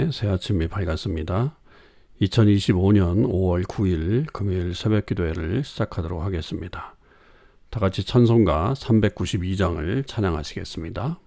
하나님의 새 아침이 밝았습니다. 2025년 5월 9일 금요일 새벽 기도회를 시작하도록 하겠습니다. 다 같이 찬송가 392장을 찬양하시겠습니다.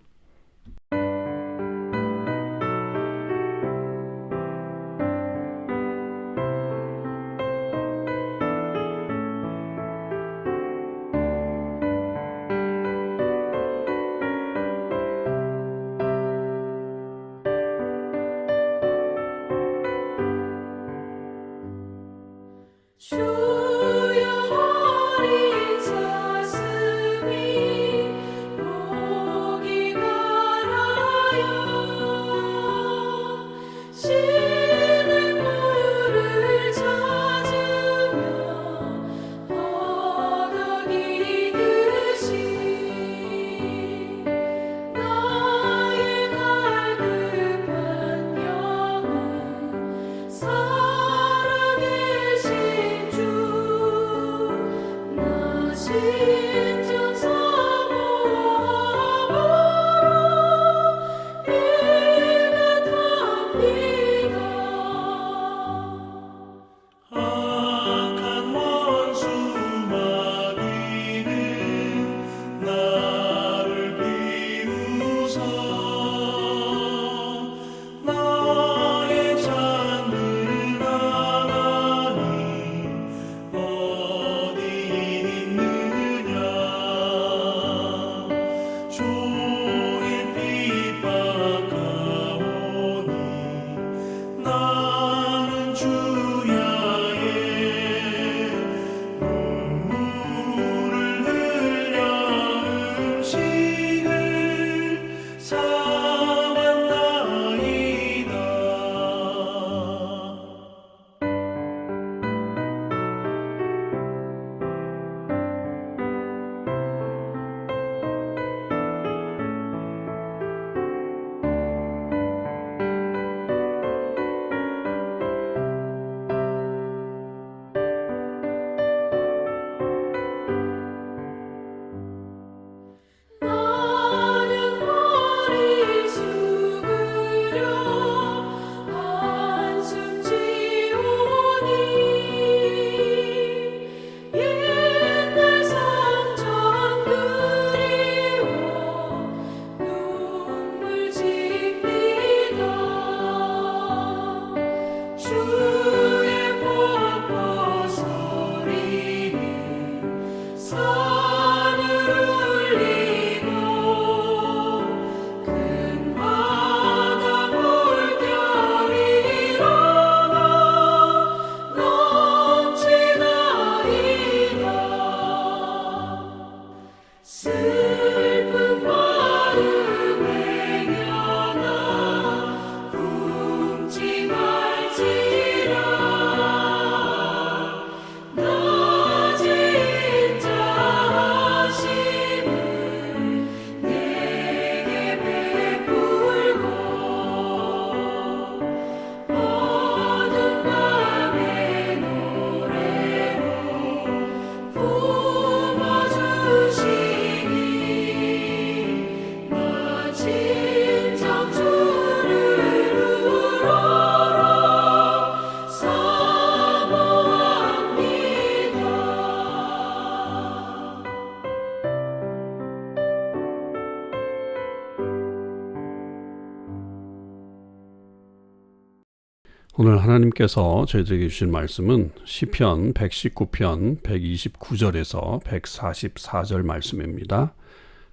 오늘 하나님께서 저희들에게 주신 말씀은 시편 119편 129절에서 144절 말씀입니다.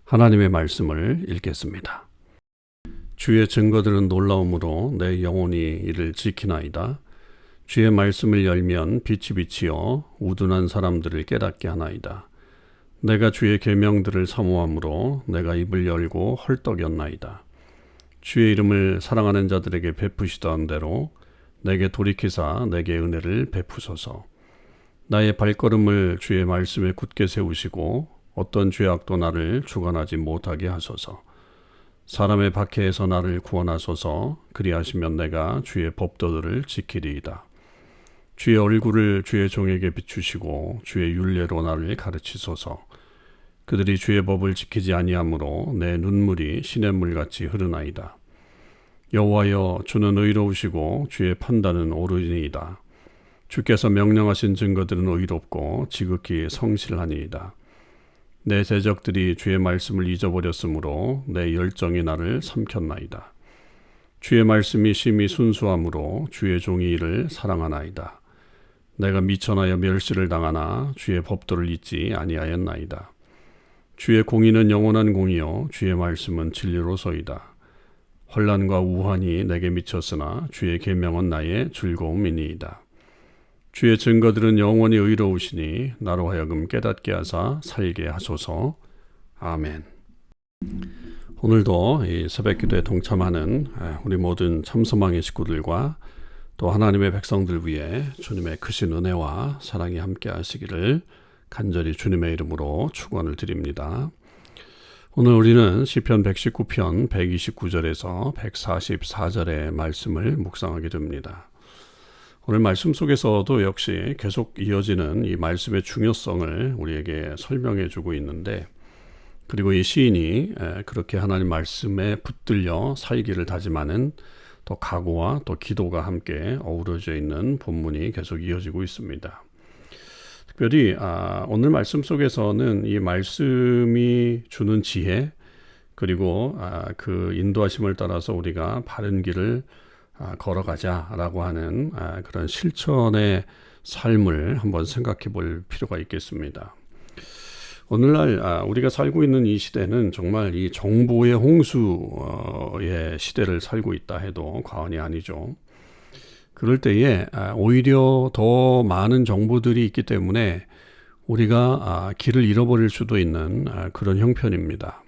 하나님의 말씀을 읽겠습니다. 주의 증거들은 놀라움으로 내 영혼이 이를 지키나이다. 주의 말씀을 열면 빛이 비치어 우둔한 사람들을 깨닫게 하나이다. 내가 주의 계명들을 사모함으로 내가 입을 열고 헐떡였나이다. 주의 이름을 사랑하는 자들에게 베푸시던 대로 내게 돌이키사 내게 은혜를 베푸소서. 나의 발걸음을 주의 말씀에 굳게 세우시고 어떤 죄악도 나를 주관하지 못하게 하소서. 사람의 박해에서 나를 구원하소서. 그리하시면 내가 주의 법도들을 지키리이다. 주의 얼굴을 주의 종에게 비추시고 주의 율례로 나를 가르치소서. 그들이 주의 법을 지키지 아니하므로 내 눈물이 시냇물같이 흐르나이다. 여호와여, 주는 의로우시고 주의 판단은 옳으니이다. 주께서 명령하신 증거들은 의롭고 지극히 성실하니이다. 내 대적들이 주의 말씀을 잊어버렸으므로 내 열정이 나를 삼켰나이다. 주의 말씀이 심히 순수함으로 주의 종이 이를 사랑하나이다. 내가 미천하여 멸시를 당하나 주의 법도를 잊지 아니하였나이다. 주의 공의는 영원한 공이요 주의 말씀은 진리로소이다. 혼란과 우환이 내게 미쳤으나 주의 계명은 나의 즐거움이니이다. 주의 증거들은 영원히 의로우시니 나로 하여금 깨닫게 하사 살게 하소서. 아멘. 오늘도 이 새벽기도에 동참하는 우리 모든 참소망의 식구들과 또 하나님의 백성들 위해 주님의 크신 은혜와 사랑이 함께 하시기를 간절히 주님의 이름으로 축원을 드립니다. 오늘 우리는 시편 119편 129절에서 144절의 말씀을 묵상하게 됩니다. 오늘 말씀 속에서도 역시 계속 이어지는 이 말씀의 중요성을 우리에게 설명해 주고 있는데, 그리고 이 시인이 그렇게 하나님 말씀에 붙들려 살기를 다짐하는 또 각오와 또 기도가 함께 어우러져 있는 본문이 계속 이어지고 있습니다. 특별히 오늘 말씀 속에서는 이 말씀이 주는 지혜, 그리고 그 인도하심을 따라서 우리가 바른 길을 걸어가자라고 하는 그런 실천의 삶을 한번 생각해 볼 필요가 있겠습니다. 오늘날 우리가 살고 있는 이 시대는 정말 이 정보의 홍수의 시대를 살고 있다 해도 과언이 아니죠. 그럴 때에 오히려 더 많은 정보들이 있기 때문에 우리가 길을 잃어버릴 수도 있는 그런 형편입니다.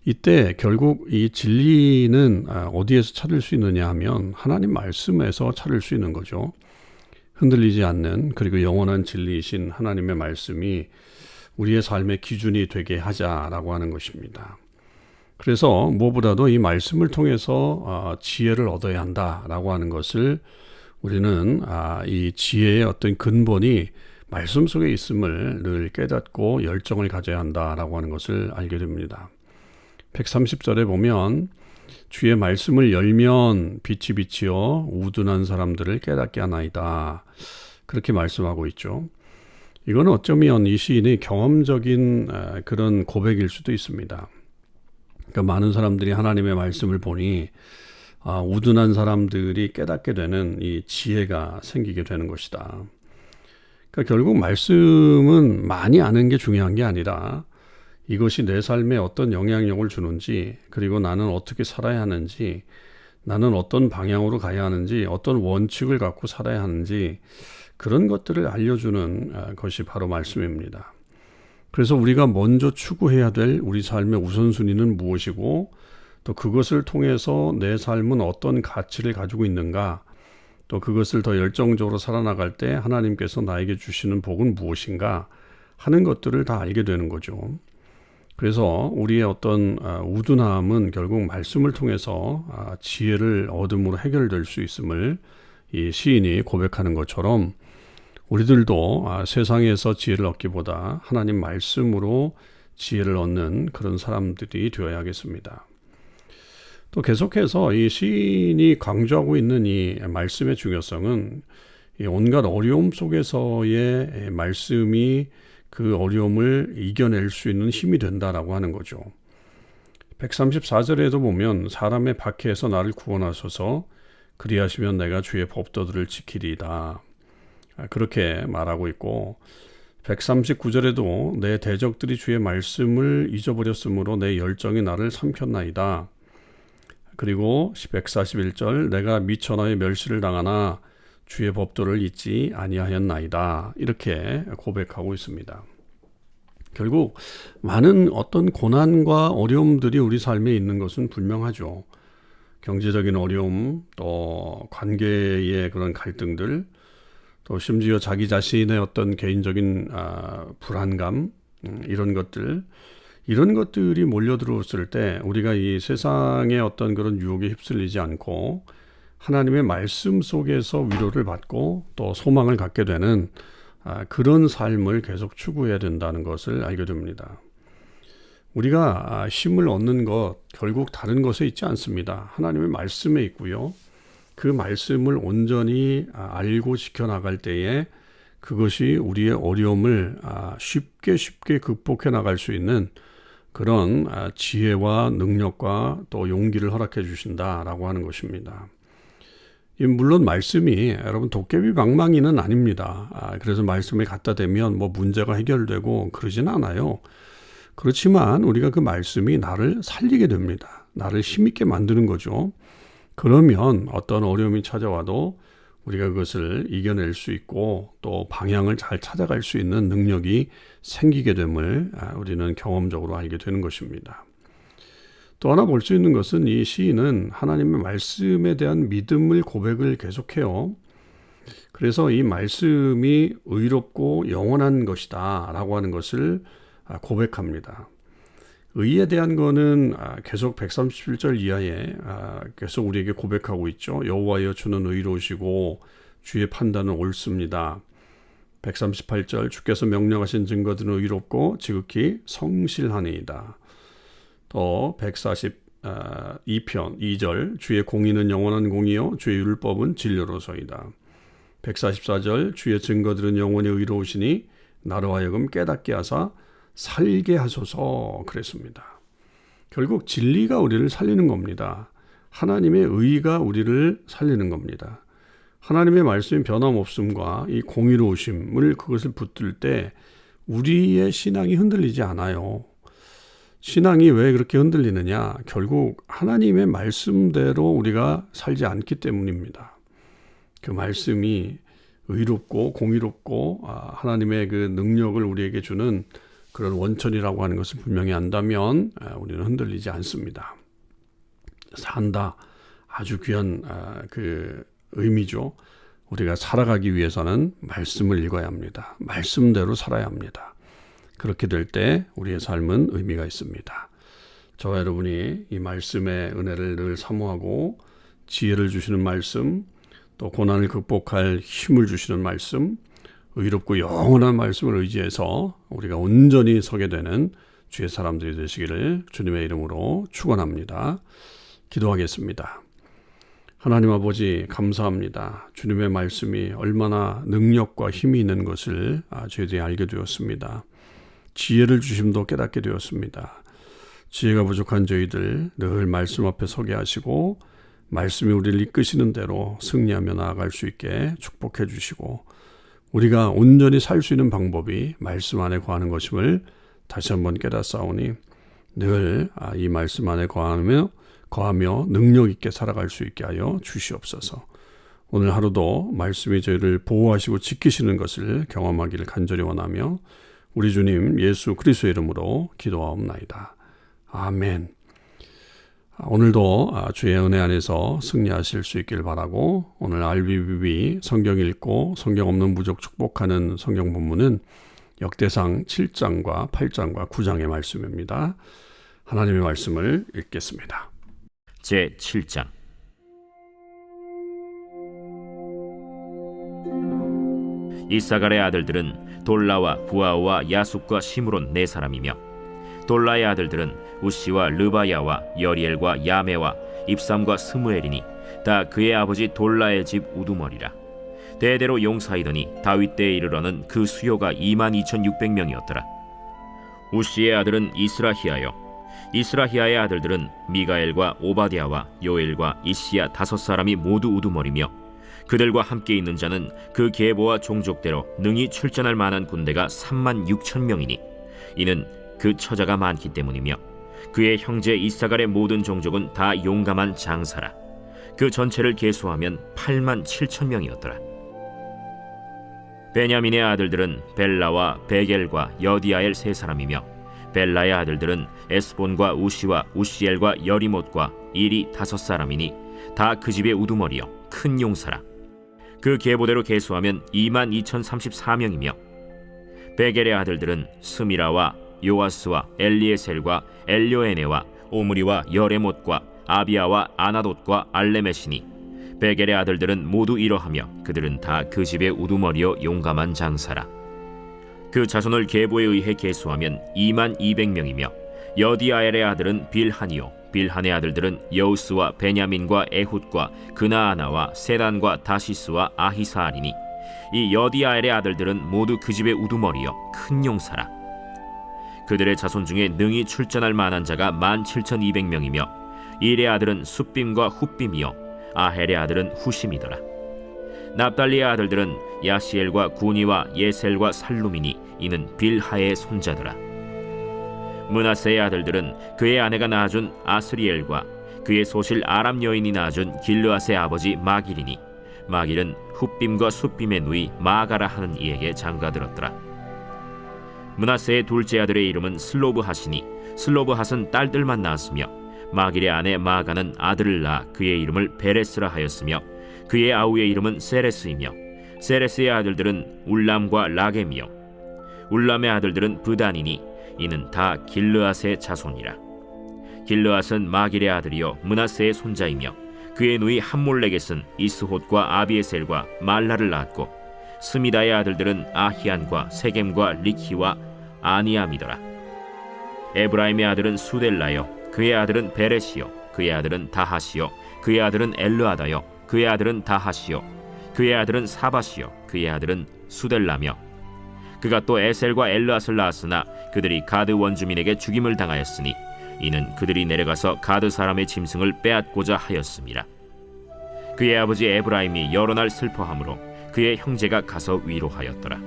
이때 결국 이 진리는 어디에서 찾을 수 있느냐 하면 하나님 말씀에서 찾을 수 있는 거죠. 흔들리지 않는, 그리고 영원한 진리이신 하나님의 말씀이 우리의 삶의 기준이 되게 하자라고 하는 것입니다. 그래서 무엇보다도 이 말씀을 통해서 지혜를 얻어야 한다라고 하는 것을 우리는 이 지혜의 어떤 근본이 말씀 속에 있음을 늘 깨닫고 열정을 가져야 한다라고 하는 것을 알게 됩니다. 130절에 보면 주의 말씀을 열면 빛이 비치어 우둔한 사람들을 깨닫게 하나이다. 그렇게 말씀하고 있죠. 이거는 어쩌면 이 시인의 경험적인 그런 고백일 수도 있습니다. 그러니까 많은 사람들이 하나님의 말씀을 보니 우둔한 사람들이 깨닫게 되는 이 지혜가 생기게 되는 것이다. 그러니까 결국 말씀은 많이 아는 게 중요한 게 아니라 이것이 내 삶에 어떤 영향력을 주는지, 그리고 나는 어떻게 살아야 하는지, 나는 어떤 방향으로 가야 하는지, 어떤 원칙을 갖고 살아야 하는지, 그런 것들을 알려주는 것이 바로 말씀입니다. 그래서 우리가 먼저 추구해야 될 우리 삶의 우선순위는 무엇이고, 또 그것을 통해서 내 삶은 어떤 가치를 가지고 있는가, 또 그것을 더 열정적으로 살아나갈 때 하나님께서 나에게 주시는 복은 무엇인가 하는 것들을 다 알게 되는 거죠. 그래서 우리의 어떤 우둔함은 결국 말씀을 통해서 지혜를 얻음으로 해결될 수 있음을 이 시인이 고백하는 것처럼 우리들도 세상에서 지혜를 얻기보다 하나님 말씀으로 지혜를 얻는 그런 사람들이 되어야겠습니다. 또 계속해서 이 시인이 강조하고 있는 이 말씀의 중요성은 이 온갖 어려움 속에서의 말씀이 그 어려움을 이겨낼 수 있는 힘이 된다라고 하는 거죠. 134절에도 보면 사람의 박해에서 나를 구원하소서, 그리하시면 내가 주의 법도들을 지키리이다. 그렇게 말하고 있고, 139절에도 내 대적들이 주의 말씀을 잊어버렸으므로 내 열정이 나를 삼켰나이다. 그리고 141절 내가 미쳐 너의 멸시를 당하나 주의 법도를 잊지 아니하였나이다. 이렇게 고백하고 있습니다. 결국 많은 어떤 고난과 어려움들이 우리 삶에 있는 것은 분명하죠. 경제적인 어려움, 또 관계의 그런 갈등들, 또 심지어 자기 자신의 어떤 개인적인 불안감, 이런 것들이 몰려들었을 때 우리가 이 세상의 어떤 그런 유혹에 휩쓸리지 않고 하나님의 말씀 속에서 위로를 받고 또 소망을 갖게 되는 그런 삶을 계속 추구해야 된다는 것을 알게 됩니다. 우리가 힘을 얻는 것, 결국 다른 것에 있지 않습니다. 하나님의 말씀에 있고요. 그 말씀을 온전히 알고 지켜나갈 때에 그것이 우리의 어려움을 쉽게 극복해 나갈 수 있는 그런 지혜와 능력과 또 용기를 허락해 주신다라고 하는 것입니다. 물론 말씀이 여러분 도깨비 방망이는 아닙니다. 그래서 말씀을 갖다 대면 뭐 문제가 해결되고 그러진 않아요. 그렇지만 우리가 그 말씀이 나를 살리게 됩니다. 나를 힘있게 만드는 거죠. 그러면 어떤 어려움이 찾아와도 우리가 그것을 이겨낼 수 있고 또 방향을 잘 찾아갈 수 있는 능력이 생기게 됨을 우리는 경험적으로 알게 되는 것입니다. 또 하나 볼 수 있는 것은 이 시인은 하나님의 말씀에 대한 믿음을 고백을 계속해요. 그래서 이 말씀이 의롭고 영원한 것이다 라고 하는 것을 고백합니다. 의에 대한 거는 계속 137절 이하에 계속 우리에게 고백하고 있죠. 여호와여 주는 의로우시고 주의 판단은 옳습니다. 138절 주께서 명령하신 증거들은 의롭고 지극히 성실하니이다. 또 142편 2절 주의 공의는 영원한 공의요 주의 율법은 진리로서이다. 144절 주의 증거들은 영원히 의로우시니 나로 하여금 깨닫게 하사 살게 하소서 그랬습니다. 결국 진리가 우리를 살리는 겁니다. 하나님의 의가 우리를 살리는 겁니다. 하나님의 말씀의 변함없음과 이 공의로우심을 그것을 붙들 때 우리의 신앙이 흔들리지 않아요. 신앙이 왜 그렇게 흔들리느냐? 결국 하나님의 말씀대로 우리가 살지 않기 때문입니다. 그 말씀이 의롭고 공의롭고 하나님의 그 능력을 우리에게 주는 그런 원천이라고 하는 것을 분명히 안다면 우리는 흔들리지 않습니다. 산다. 아주 귀한 그 의미죠. 우리가 살아가기 위해서는 말씀을 읽어야 합니다. 말씀대로 살아야 합니다. 그렇게 될 때 우리의 삶은 의미가 있습니다. 저와 여러분이 이 말씀의 은혜를 늘 사모하고 지혜를 주시는 말씀, 또 고난을 극복할 힘을 주시는 말씀, 의롭고 영원한 말씀을 의지해서 우리가 온전히 서게 되는 주의 사람들이 되시기를 주님의 이름으로 축원합니다. 기도하겠습니다. 하나님 아버지 감사합니다. 주님의 말씀이 얼마나 능력과 힘이 있는 것을 저희들이 알게 되었습니다. 지혜를 주심도 깨닫게 되었습니다. 지혜가 부족한 저희들 늘 말씀 앞에 서게 하시고 말씀이 우리를 이끄시는 대로 승리하며 나아갈 수 있게 축복해 주시고 우리가 온전히 살 수 있는 방법이 말씀 안에 거하는 것임을 다시 한번 깨닫사오니 늘 이 말씀 안에 거하며 능력 있게 살아갈 수 있게 하여 주시옵소서. 오늘 하루도 말씀이 저희를 보호하시고 지키시는 것을 경험하기를 간절히 원하며 우리 주님 예수 그리스도의 이름으로 기도하옵나이다. 아멘. 오늘도 주의 은혜 안에서 승리하실 수 있길 바라고 오늘 RBBB 성경 읽고 성경 없는 부족 축복하는 성경 본문은 역대상 7장과 8장과 9장의 말씀입니다. 하나님의 말씀을 읽겠습니다. 제7장 이사갈의 아들들은 돌라와 부아와 야숫과 시므론 네 사람이며 돌라의 아들들은 우시와 르바야와 여리엘과 야메와 입삼과 스무엘이니 다 그의 아버지 돌라의 집 우두머리라. 대대로 용사이더니 다윗 때에 이르러는 그 수요가 22,600명이었더라. 우시의 아들은 이스라히야요 이스라히야의 아들들은 미가엘과 오바댜와 요엘과 이시야 5사람이 모두 우두머리며 그들과 함께 있는 자는 그 계보와 종족대로 능히 출전할 만한 군대가 36,000명이니 이는 그 처자가 많기 때문이며 그의 형제 이사갈의 모든 종족은 다 용감한 장사라. 그 전체를 계수하면 87,000명이었더라. 베냐민의 아들들은 벨라와 베겔과 여디아엘 세 사람이며 벨라의 아들들은 에스본과 우시와 우시엘과 여리못과 일이 5사람이니 다 그 집의 우두머리요 큰 용사라. 그 계보대로 계수하면 22,034명이며 베겔의 아들들은 스미라와 요아스와 엘리에셀과 엘료에네와 오므리와 여레못과 아비아와 아나돗과 알레메시니 베겔의 아들들은 모두 이러하며 그들은 다 그 집의 우두머리요 용감한 장사라. 그 자손을 계보에 의해 계수하면 22,000명이며 여디아엘의 아들은 빌하니요 빌한의 아들들은 여우스와 베냐민과 에훗과 그나아나와 세단과 다시스와 아히사알이니 이 여디아엘의 아들들은 모두 그 집의 우두머리여 큰 용사라. 그들의 자손 중에 능히 출전할 만한 자가 17,200명이며 일의 아들은 숫빔과 훗빔이요 아헬의 아들은 후심이더라. 납달리의 아들들은 야시엘과 구니와 예셀과 살루미니 이는 빌하의 손자더라. 므낫세의 아들들은 그의 아내가 낳아준 아스리엘과 그의 소실 아람 여인이 낳아준 길르앗의 아버지 마길이니 마길은 훗빔과 숫빔의 누이 마가라 하는 이에게 장가들었더라. 므낫세의 둘째 아들의 이름은 슬로브핫이니 슬로브핫은 딸들만 낳았으며 마길의 아내 마가는 아들을 낳아 그의 이름을 베레스라 하였으며 그의 아우의 이름은 세레스이며 세레스의 아들들은 울람과 라겜이요 울람의 아들들은 브단이니 이는 다 길르앗의 자손이라. 길르앗은 마길의 아들이요 므낫세의 손자이며 그의 누이 함몰렉겟은 이스톳과 아비에셀과 말라를 낳았고 스미다의 아들들은 아히안과 세겜과 리키와 아니암이더라. 에브라임의 아들은 수델라요 그의 아들은 베레시요 그의 아들은 다하시요 그의 아들은 엘르아다요 그의 아들은 다하시요 그의 아들은 사바시요 그의 아들은 수델라며 그가 또 에셀과 엘르앗을 낳았으나 그들이 가드 원주민에게 죽임을 당하였으니 이는 그들이 내려가서 가드 사람의 짐승을 빼앗고자 하였습니다. 그의 아버지 에브라임이 여러 날 슬퍼하므로 그의 형제가 가서 위로하였더라.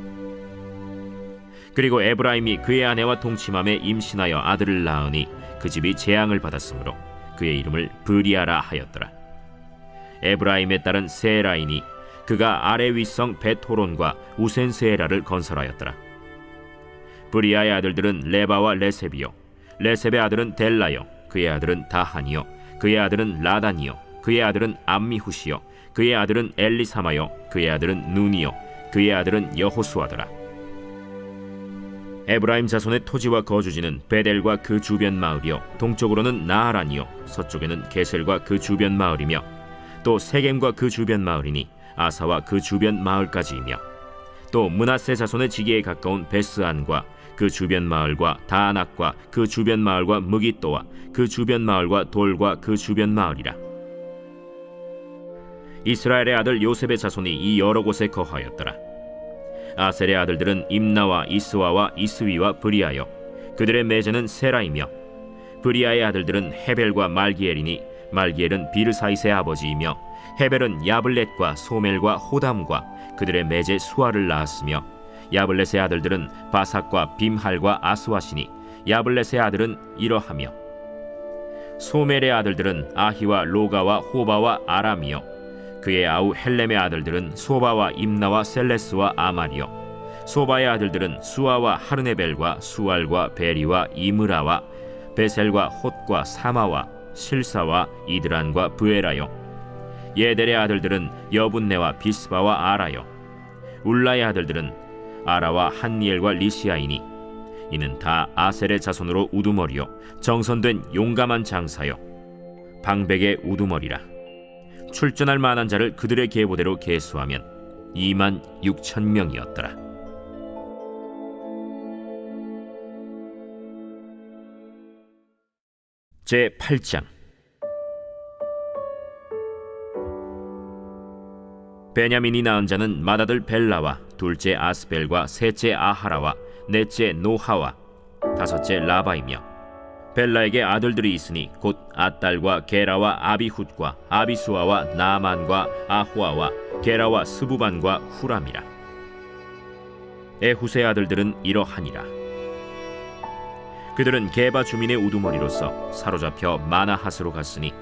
그리고 에브라임이 그의 아내와 동침함에 임신하여 아들을 낳으니 그 집이 재앙을 받았으므로 그의 이름을 브리아라 하였더라. 에브라임의 딸은 세라이니 그가 아래 윗성 베토론과 우센세라를 건설하였더라. 브리아의 아들들은 레바와 레셉이요 레셉의 아들은 델라요 그의 아들은 다하니요 그의 아들은 라단이요 그의 아들은 암미후시요 그의 아들은 엘리사마요 그의 아들은 눈이요 그의 아들은 여호수아더라. 에브라임 자손의 토지와 거주지는 베델과 그 주변 마을이요 동쪽으로는 나하란이요 서쪽에는 게셀과 그 주변 마을이며 또 세겜과 그 주변 마을이니 아사와 그 주변 마을까지이며 또 므낫세 자손의 지기에 가까운 베스안과 그 주변 마을과 다안악과 그 주변 마을과 무깃도와 그 주변 마을과 돌과 그 주변 마을이라. 이스라엘의 아들 요셉의 자손이 이 여러 곳에 거하였더라. 아셀의 아들들은 임나와 이스와와 이스위와 브리아요 그들의 매제는 세라이며 브리아의 아들들은 헤벨과 말기엘이니 말기엘은 비르사이스의 아버지이며 헤벨은 야블렛과 소멜과 호담과 그들의 매제 수아를 낳았으며 야블렛의 아들들은 바삭과 빔할과 아스와시니 야블렛의 아들은 이러하며 소멜의 아들들은 아히와 로가와 호바와 아람이요 그의 아우 헬렘의 아들들은 소바와 임나와 셀레스와 아말이요 소바의 아들들은 수아와 하르네벨과 수알과 베리와 이므라와 베셀과 톳과 사마와 실사와 이드란과 브에라요 예델의 아들들은 여분네와 비스바와 아라요 울라의 아들들은 아라와 한니엘과 리시아이니 이는 다 아셀의 자손으로 우두머리요 정선된 용감한 장사요 방백의 우두머리라. 출전할 만한 자를 그들의 계보대로 계수하면 26,000명이었더라. 제8장 베냐민이 낳은 자는 맏아들 벨라와 둘째 아스벨과 셋째 아하라와 넷째 노하와 다섯째 라바이며 벨라에게 아들들이 있으니 곧 아딸과 게라와 아비훗과 아비수아와 나만과 아호아와 게라와 스부반과 후람이라. 에훗의 아들들은 이러하니라. 그들은 게바 주민의 우두머리로서 사로잡혀 마나핫으로 갔으니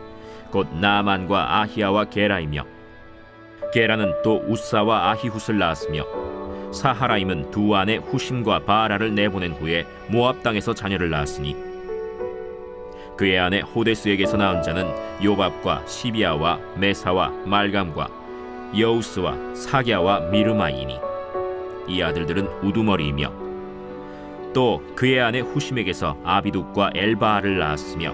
곧 나만과 아히야와 게라이며 게라는 또 우사와 아히훗을 낳았으며 사하라임은 두 아내 후심과 바라를 내보낸 후에 모압 땅에서 자녀를 낳았으니 그의 아내 호데스에게서 낳은 자는 요밥과 시비아와 메사와 말감과 여우스와 사갸와 미르마이니 이 아들들은 우두머리이며 또 그의 아내 후심에게서 아비둑과 엘바알을 낳았으며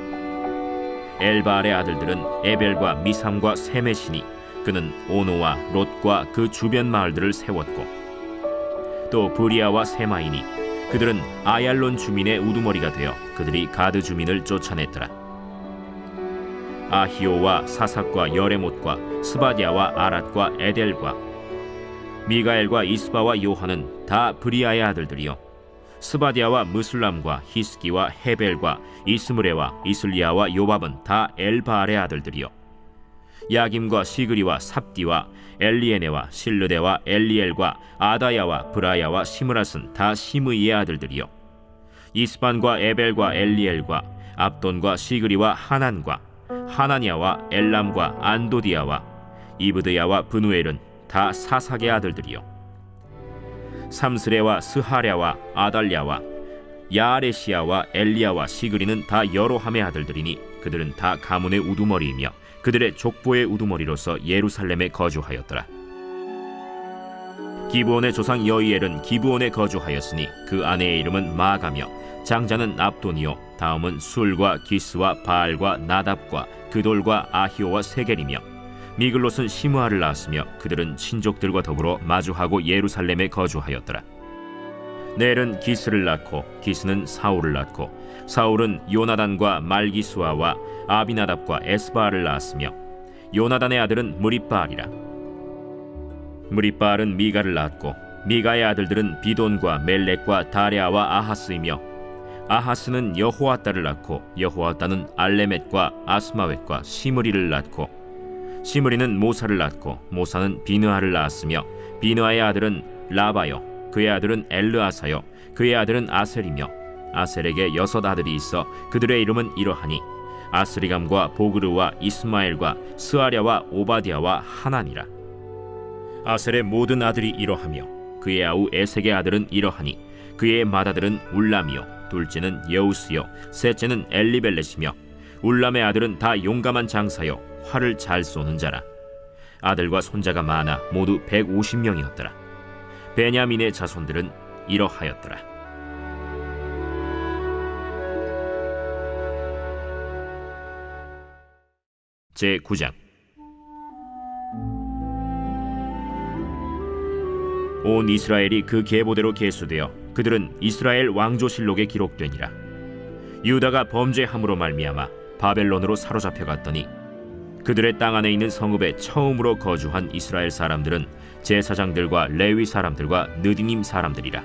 엘바알의 아들들은 에벨과 미삼과 세메시니 그는 오노와 롯과 그 주변 마을들을 세웠고 또 브리아와 세마이니 그들은 아얄론 주민의 우두머리가 되어 그들이 가드 주민을 쫓아냈더라. 아히오와 사삭과 여레못과 스바디아와 아랏과 에델과 미가엘과 이스바와 요한은 다 브리아의 아들들이요 스바디아와 무슬람과 히스기와 헤벨과 이스므레와 이슬리아와 요밥은 다 엘바알의 아들들이요 야김과 시그리와 삽디와 엘리에네와 실르데와 엘리엘과 아다야와 브라야와 시므랏은 다 시므이의 아들들이요 이스반과 에벨과 엘리엘과 압돈과 시그리와 하난과 하나니아와 엘람과 안도디아와 이브드야와 브누엘은 다 사삭의 아들들이요 삼스레와 스하랴와 아달랴와 야아레시아와 엘리야와 시그리는 다 여로함의 아들들이니 그들은 다 가문의 우두머리이며 그들의 족보의 우두머리로서 예루살렘에 거주하였더라. 기브온의 조상 여이엘은 기브온에 거주하였으니 그 아내의 이름은 마가며 장자는 압돈이요 다음은 술과 기스와 바알과 나답과 그돌과 아히오와 세겔이며 미글롯은 시므아를 낳았으며 그들은 친족들과 더불어 마주하고 예루살렘에 거주하였더라. 넬은 기스를 낳고 기스는 사울을 낳고 사울은 요나단과 말기수아와 아비나답과 에스바알을 낳았으며 요나단의 아들은 무리바알이라. 무리바알은 미가를 낳았고 미가의 아들들은 비돈과 멜렉과 다레아와 아하스이며 아하스는 여호아따를 낳고 여호아따는 알레멧과 아스마웻과 시므리를 낳고 시므리는 모사를 낳고 모사는 비느하를 낳았으며 비느하의 아들은 라바요 그의 아들은 엘르아사요 그의 아들은 아셀이며 아셀에게 6 아들이 있어 그들의 이름은 이러하니 아스리감과 보그르와 이스마엘과 스아랴와 오바디아와 하나니라. 아셀의 모든 아들이 이러하며 그의 아우 에색의 아들은 이러하니 그의 맏아들은 울람이요 둘째는 여우스요 셋째는 엘리벨렛이며 울람의 아들은 다 용감한 장사요 활을 잘 쏘는 자라. 아들과 손자가 많아 모두 150명이었더라. 베냐민의 자손들은 이러하였더라. 제9장. 온 이스라엘이 그 계보대로 계수되어 그들은 이스라엘 왕조실록에 기록되니라. 유다가 범죄함으로 말미암아 바벨론으로 사로잡혀 갔더니 그들의 땅 안에 있는 성읍에 처음으로 거주한 이스라엘 사람들은 제사장들과 레위 사람들과 느디님 사람들이라.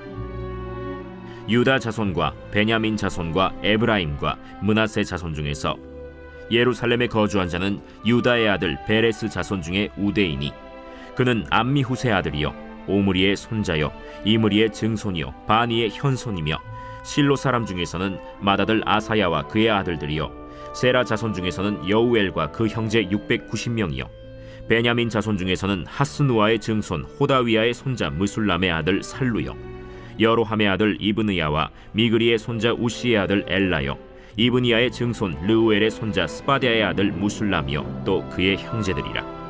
유다 자손과 베냐민 자손과 에브라임과 므낫세 자손 중에서 예루살렘에 거주한 자는 유다의 아들 베레스 자손 중에 우대이니 그는 암미후세 아들이요 오므리의 손자요 이므리의 증손이요 바니의 현손이며 실로 사람 중에서는 맏아들 아사야와 그의 아들들이요 세라 자손 중에서는 여우엘과 그 형제 690명이요 베냐민 자손 중에서는 하스누아의 증손 호다위아의 손자 무술람의 아들 살루요 여로함의 아들 이브느야와 미그리의 손자 우시의 아들 엘라요 이브니야의 증손 르우엘의 손자 스바디아의 아들 무술람이요 또 그의 형제들이라.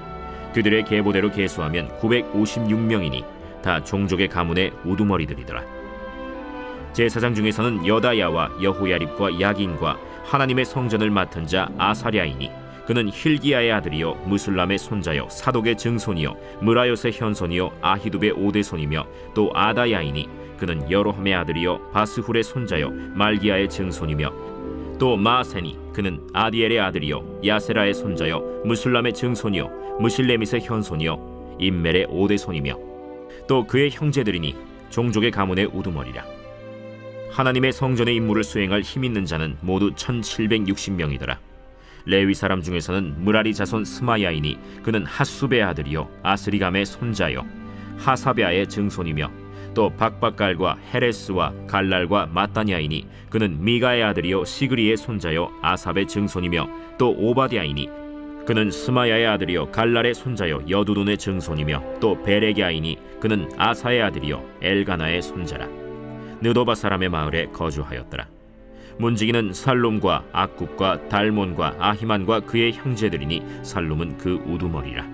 그들의 계보대로 계수하면 956명이니 다 종족의 가문의 우두머리들이더라. 제사장 중에서는 여다야와 여호야립과 야긴과 하나님의 성전을 맡은 자 아사랴이니 그는 힐기야의 아들이요 무술람의 손자요 사독의 증손이요 무라요스의 현손이요 아히두베의 오대손이며 또 아다야이니 그는 여로함의 아들이요 바스훌의 손자요 말기야의 증손이며 또 마세니 그는 아디엘의 아들이요 야세라의 손자요 무술람의 증손이요 무실레밋의 현손이요 임멜의 오대손이며 또 그의 형제들이니 종족의 가문의 우두머리라. 하나님의 성전의 임무를 수행할 힘 있는 자는 모두 1760명이더라. 레위 사람 중에서는 무라리 자손 스마야이니 그는 핫수베의 아들이요 아스리감의 손자요 하사베아의 증손이며 또 박박갈과 헤레스와 갈랄과 마따냐이니 그는 미가의 아들이요 시그리의 손자요 아삽의 증손이며 또 오바디아이니 그는 스마야의 아들이요 갈랄의 손자요 여두둔의 증손이며 또 베레기아이니 그는 아사의 아들이요 엘가나의 손자라. 느도바 사람의 마을에 거주하였더라. 문지기는 살룸과 악굽과 달몬과 아히만과 그의 형제들이니 살룸은 그 우두머리라.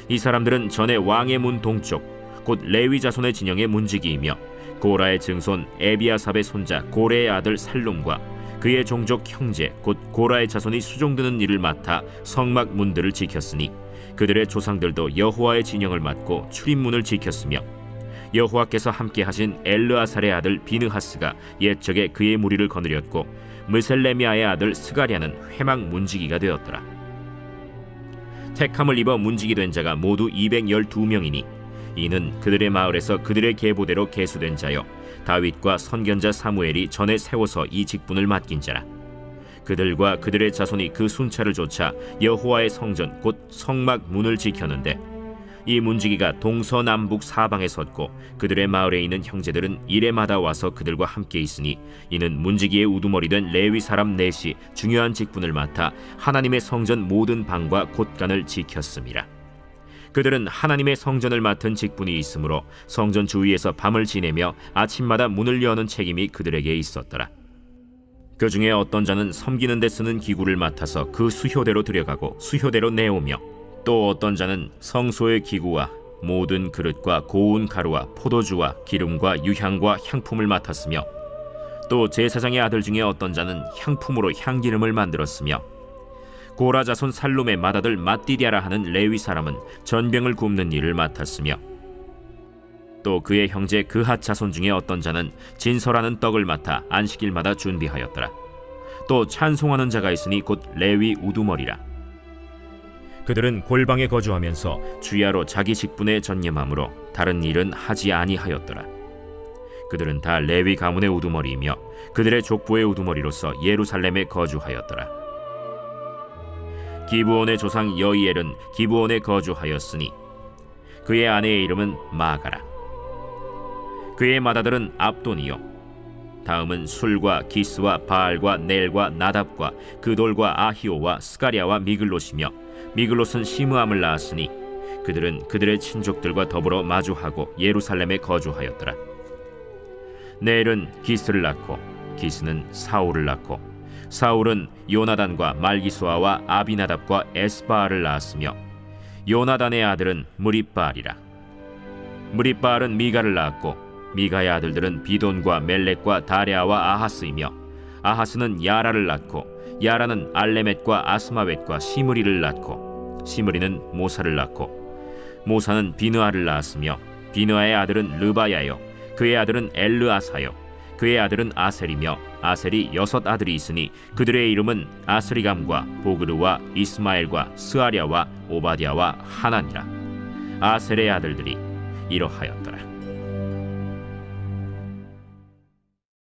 이 사람들은 전에 왕의 문 동쪽 곧 레위 자손의 진영의 문지기이며 고라의 증손 에비아삽의 손자 고레의 아들 살룸과 그의 종족 형제 곧 고라의 자손이 수종드는 일을 맡아 성막 문들을 지켰으니 그들의 조상들도 여호와의 진영을 맡고 출입문을 지켰으며 여호와께서 함께 하신 엘르아살의 아들 비느하스가 옛적에 그의 무리를 거느렸고 무셀레미아의 아들 스가랴는 회막 문지기가 되었더라. 택함을 입어 문지기 된 자가 모두 212명이니 이는 그들의 마을에서 그들의 계보대로 계수된 자요 다윗과 선견자 사무엘이 전에 세워서 이 직분을 맡긴 자라. 그들과 그들의 자손이 그 순찰을 쫓아 여호와의 성전 곧 성막 문을 지켰는데 이 문지기가 동서남북 사방에 섰고 그들의 마을에 있는 형제들은 이레마다 와서 그들과 함께 있으니 이는 문지기의 우두머리 된 레위 사람 넷이 중요한 직분을 맡아 하나님의 성전 모든 방과 곳간을 지켰음이라. 그들은 하나님의 성전을 맡은 직분이 있으므로 성전 주위에서 밤을 지내며 아침마다 문을 여는 책임이 그들에게 있었더라. 그 중에 어떤 자는 섬기는 데 쓰는 기구를 맡아서 그 수효대로 들여가고 수효대로 내오며 또 어떤 자는 성소의 기구와 모든 그릇과 고운 가루와 포도주와 기름과 유향과 향품을 맡았으며 또 제사장의 아들 중에 어떤 자는 향품으로 향기름을 만들었으며 고라 자손 살룸의 맏아들 mat디디아라 하는 레위 사람은 전병을 굽는 일을 맡았으며 또 그의 형제 그핫 자손 중에 어떤 자는 진설하는 떡을 맡아 안식일마다 준비하였더라. 또 찬송하는 자가 있으니 곧 레위 우두머리라. 그들은 골방에 거주하면서 주야로 자기 직분에 전념함으로 다른 일은 하지 아니하였더라. 그들은 다 레위 가문의 우두머리이며 그들의 족보의 우두머리로서 예루살렘에 거주하였더라. 기브온의 조상 여이엘은 기브온에 거주하였으니 그의 아내의 이름은 마가라. 그의 맏아들은 압돈이요 다음은 술과 기스와 바알과 넬과 나답과 그돌과 아히오와 스가랴와 미글롯이며 미글롯은 시므암을 낳았으니 그들은 그들의 친족들과 더불어 마주하고 예루살렘에 거주하였더라. 넬은 기스를 낳고 기스는 사울을 낳고 사울은 요나단과 말기수아와 아비나답과 에스바알을 낳았으며 요나단의 아들은 무립바알이라. 무립바알은 미가를 낳았고 미가의 아들들은 비돈과 멜렉과 다레아와 아하스이며 아하스는 야라를 낳고 야라는 알레멧과 아스마웻과 시므리를 낳고 시므리는 모사를 낳고 모사는 비느아를 낳았으며 비느아의 아들은 르바야요 그의 아들은 엘르아사요 그의 아들은 아셀이며 아셀이 6 아들이 있으니 그들의 이름은 아스리감과 보그르와 이스마엘과 스아랴와 오바댜와 하나니라. 아셀의 아들들이 이러하였더라.